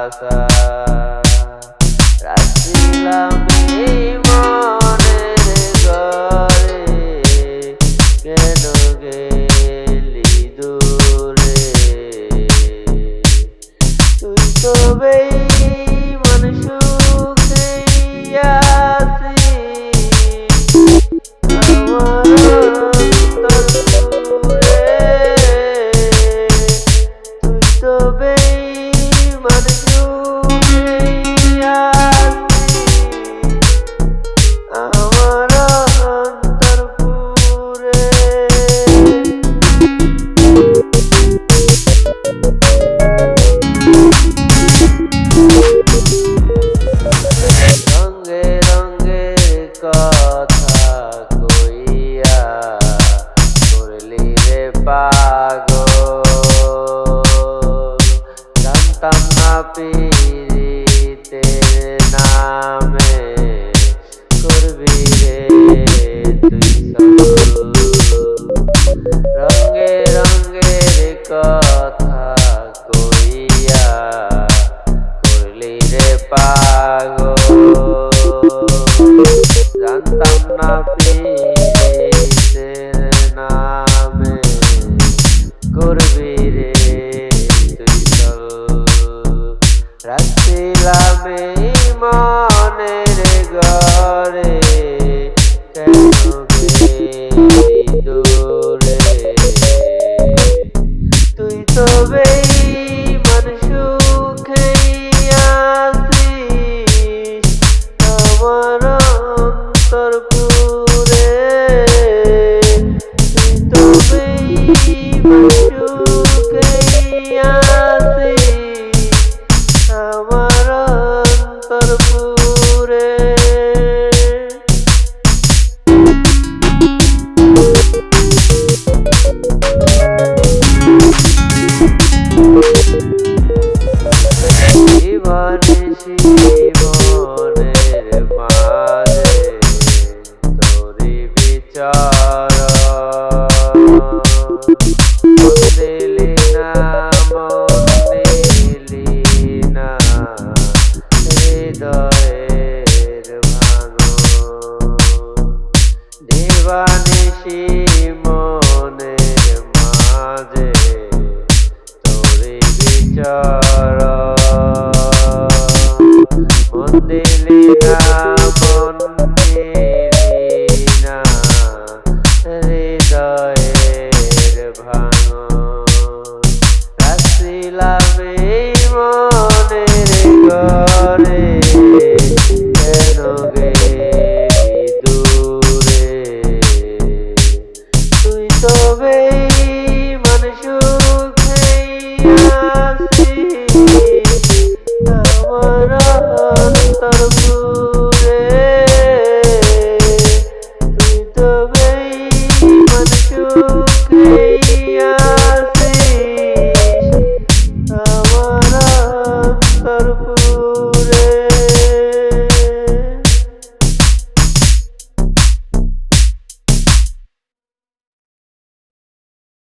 আশা রাখছিলাম এই মনের ঘরে, কেন গেলি দূরে? তুই তো বেঈমান সুখে আছিস আমার অন্তর জুড়ে। তুই তো বেঈমান সুখে আছিস আমার অন্তর পুরে। রঙে রঙে কথা কইয়া করলি রে পাগল, জানতাম না পীড়িতের নামে করবি রে তুই সকল। রঙে রঙে কথা কইয়া করলি রে পাগল, জানতাম না পীড়িতের নামে করবি রে তুই চল। রাখছিলাম এই মনের ঘরে, কেন গেলি দূরে? তুই তো বেঈমান সুখে আছিস আমার অন্তর পুরে। তুই তো বেঈমান সুখে আছিস আমার অন্তর পুরে। জীবনের মাঝে তোরি বিচার দিলি না, দিলি না হৃদয়ের ভাঙন। দিবানিশি মনের মাঝে তোরি বিচার, মন দিলি না, মন দিলি না হৃদয়ের ভাঙন। রাখছিলাম এই মনের ঘরে, কেন গেলি দূরে? তুই তো বেঈমান সুখে আছিস আমার অন্তর পুরে। তুই তো বেঈমান সুখে আছিস আমার অন্তর পুরে।